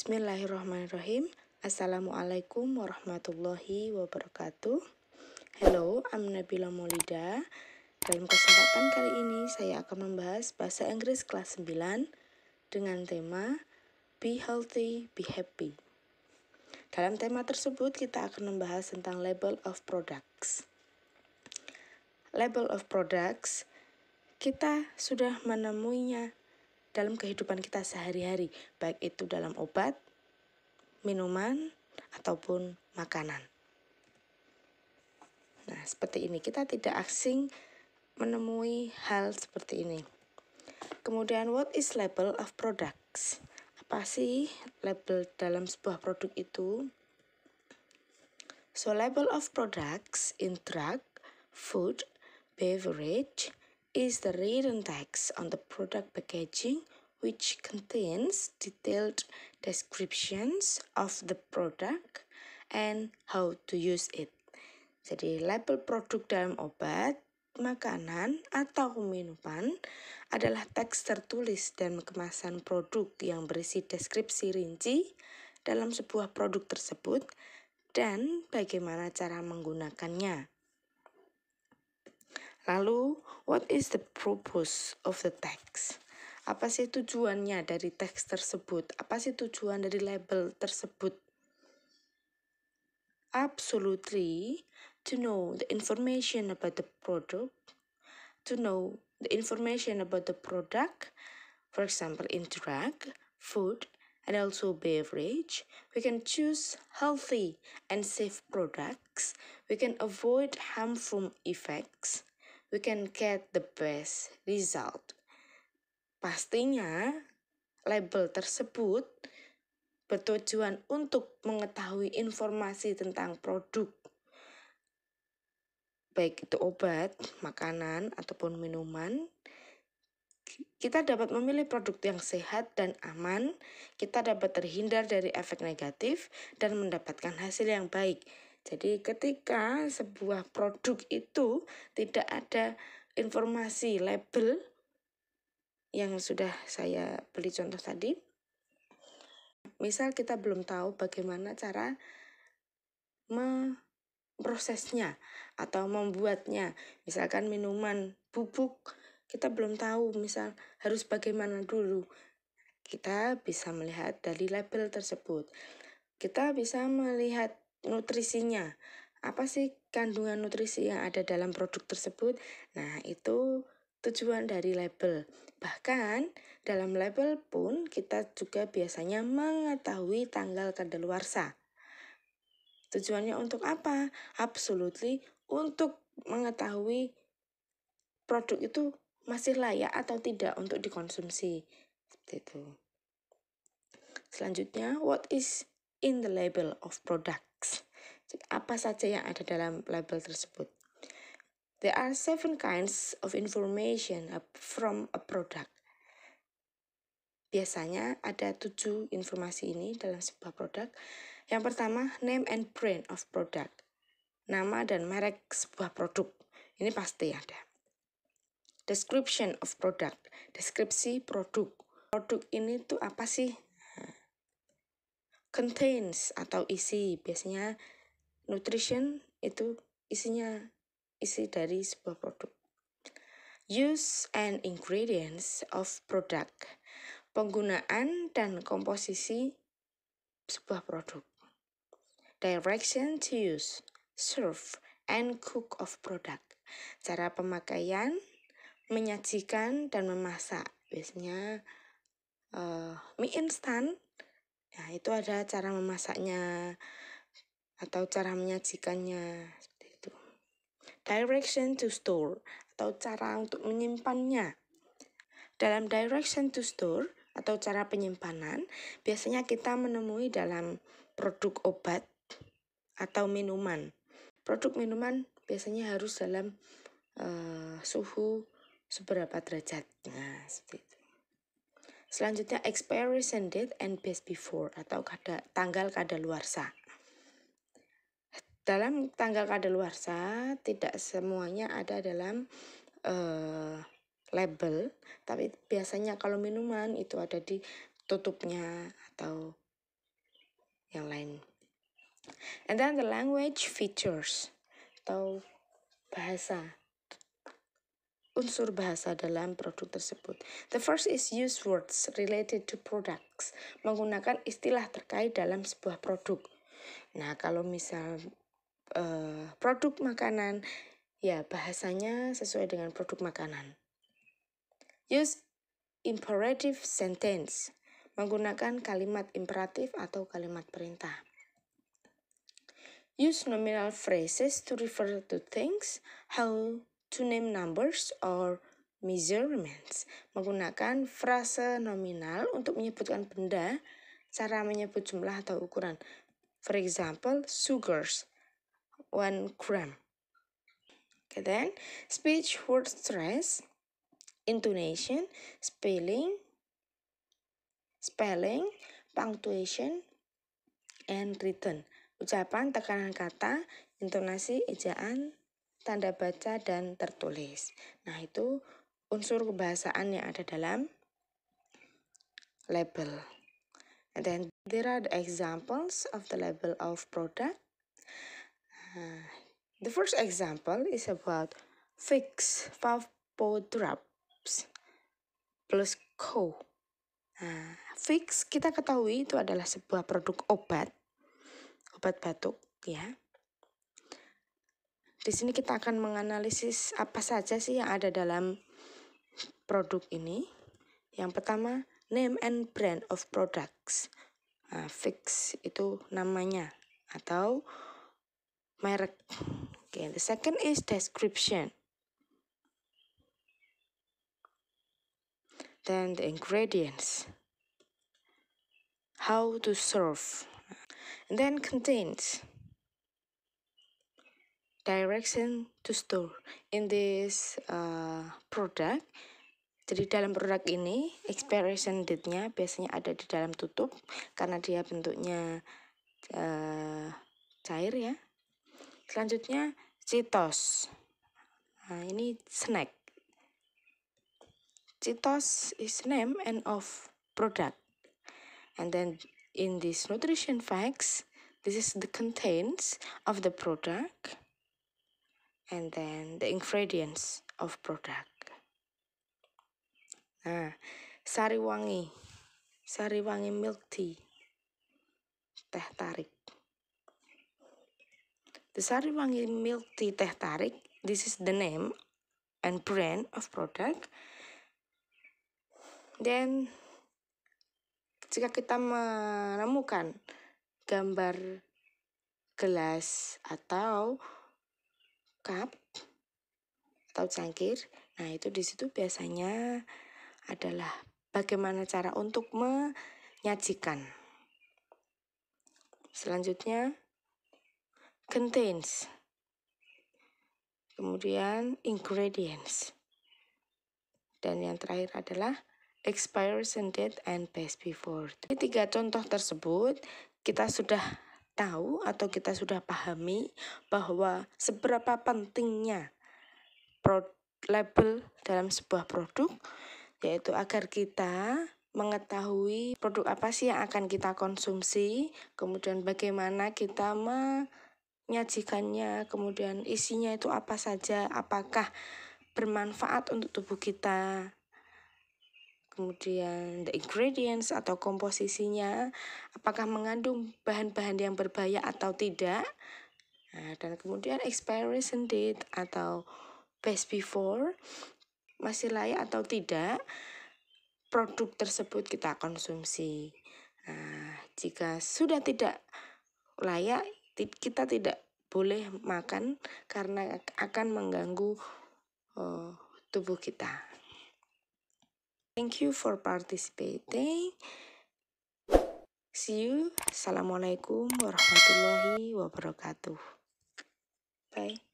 Bismillahirrahmanirrahim. Assalamualaikum warahmatullahi wabarakatuh. Hello, I'm Nabila Maulida. Dalam kesempatan kali ini saya akan membahas bahasa Inggris kelas 9 dengan tema Be Healthy, Be Happy. Dalam tema tersebut kita akan membahas tentang label of products. Label of products kita sudah menemuinya dalam kehidupan kita sehari-hari, baik itu dalam obat, minuman, ataupun makanan. Nah, seperti ini. Kita tidak asing menemui hal seperti ini. Kemudian, what is label of products? Apa sih label dalam sebuah produk itu? So, label of products in drug, food, beverage is the written text on the product packaging which contains detailed descriptions of the product and how to use it. Jadi label produk dalam obat, makanan, atau minuman adalah teks tertulis dan kemasan produk yang berisi deskripsi rinci dalam sebuah produk tersebut dan bagaimana cara menggunakannya. Lalu, what is the purpose of the text? Apa sih tujuannya dari teks tersebut? Apa sih tujuan dari label tersebut? Absolutely, to know the information about the product, for example, in drug, food, and also beverage, we can choose healthy and safe products, we can avoid harmful effects, we can get the best result. Pastinya, label tersebut bertujuan untuk mengetahui informasi tentang produk, baik itu obat, makanan, ataupun minuman. Kita dapat memilih produk yang sehat dan aman, kita dapat terhindar dari efek negatif, dan mendapatkan hasil yang baik. Jadi ketika sebuah produk itu tidak ada informasi label yang sudah saya beri contoh tadi, misal kita belum tahu bagaimana cara memprosesnya atau membuatnya. Misalkan minuman bubuk, kita belum tahu misal harus bagaimana dulu. Kita bisa melihat dari label tersebut. Kita bisa melihat nutrisinya. Apa sih kandungan nutrisi yang ada dalam produk tersebut? Nah, itu tujuan dari label. Bahkan dalam label pun kita juga biasanya mengetahui tanggal kadaluarsa. Tujuannya untuk apa? Absolutely untuk mengetahui produk itu masih layak atau tidak untuk dikonsumsi. Seperti itu. Selanjutnya, what is in the label of products? Apa saja yang ada dalam label tersebut? There are 7 kinds of information from a product. Biasanya ada 7 informasi ini dalam sebuah produk. Yang pertama, name and brand of product. Nama dan merek sebuah produk. Ini pasti ada. Description of product. Deskripsi produk. Produk ini tuh apa sih? Contains atau isi. Biasanya nutrition itu isi dari sebuah produk. Use and ingredients of product. Penggunaan dan komposisi sebuah produk. Direction to use, serve, and cook of product. Cara pemakaian, menyajikan, dan memasak. Biasanya mie instan, nah itu ada cara memasaknya atau cara menyajikannya. Seperti itu. Direction to store atau cara untuk menyimpannya. Dalam direction to store atau cara penyimpanan, biasanya kita menemui dalam produk obat atau minuman. Produk minuman biasanya harus dalam suhu seberapa derajat. Nah, seperti itu. Selanjutnya, expiration date and best before atau tanggal kadaluarsa. Dalam tanggal kadaluarsa tidak semuanya ada dalam label, tapi biasanya kalau minuman itu ada di tutupnya atau yang lain. And then the language features atau bahasa, unsur bahasa dalam produk tersebut. The first is use words related to products, menggunakan istilah terkait dalam sebuah produk. Nah, kalau misal produk makanan, ya bahasanya sesuai dengan produk makanan. Use imperative sentence, menggunakan kalimat imperatif atau kalimat perintah. Use nominal phrases to refer to things, how to name numbers or measurements. Menggunakan frase nominal untuk menyebutkan benda, cara menyebut jumlah atau ukuran. For example, sugars, 1 gram. Okay, then speech word stress, intonation, spelling, punctuation, and written. Ucapan, tekanan kata, intonasi, ejaan, tanda baca, dan tertulis. Nah, itu unsur kebahasaan yang ada dalam label. And then there are the examples of the label of product. The first example is about Vicks Vapodrops plus Co. Nah, Vicks kita ketahui itu adalah sebuah produk obat batuk ya. Di sini kita akan menganalisis apa saja sih yang ada dalam produk ini. Yang pertama, name and brand of products. Nah, Vicks itu namanya atau merek. Okay, the second is description. Then the ingredients. How to serve. And then contains. Direction to store. In this product, jadi dalam produk ini expiration date-nya biasanya ada di dalam tutup karena dia bentuknya cair ya. Selanjutnya Cheetos. Nah, ini snack. Cheetos is name and of product. And then in this nutrition facts, this is the contents of the product. And then the ingredients of product. Nah, Sariwangi milk tea, teh tarik. The Sariwangi milk tea teh tarik, this is the name and brand of product. Then, jika kita menemukan gambar gelas atau cup atau cangkir, nah itu di situ biasanya adalah bagaimana cara untuk menyajikan. Selanjutnya, contains. Kemudian ingredients. Dan yang terakhir adalah expiration date and best before. Ini 3 contoh tersebut kita sudah tahu atau kita sudah pahami bahwa seberapa pentingnya label dalam sebuah produk, yaitu agar kita mengetahui produk apa sih yang akan kita konsumsi, kemudian bagaimana kita menyajikannya, kemudian isinya itu apa saja, apakah bermanfaat untuk tubuh kita, kemudian the ingredients atau komposisinya, apakah mengandung bahan-bahan yang berbahaya atau tidak, nah, dan kemudian expiration date atau best before, masih layak atau tidak produk tersebut kita konsumsi. Nah, jika sudah tidak layak, kita tidak boleh makan karena akan mengganggu tubuh kita. Thank you for participating. See you. Assalamualaikum warahmatullahi wabarakatuh. Bye.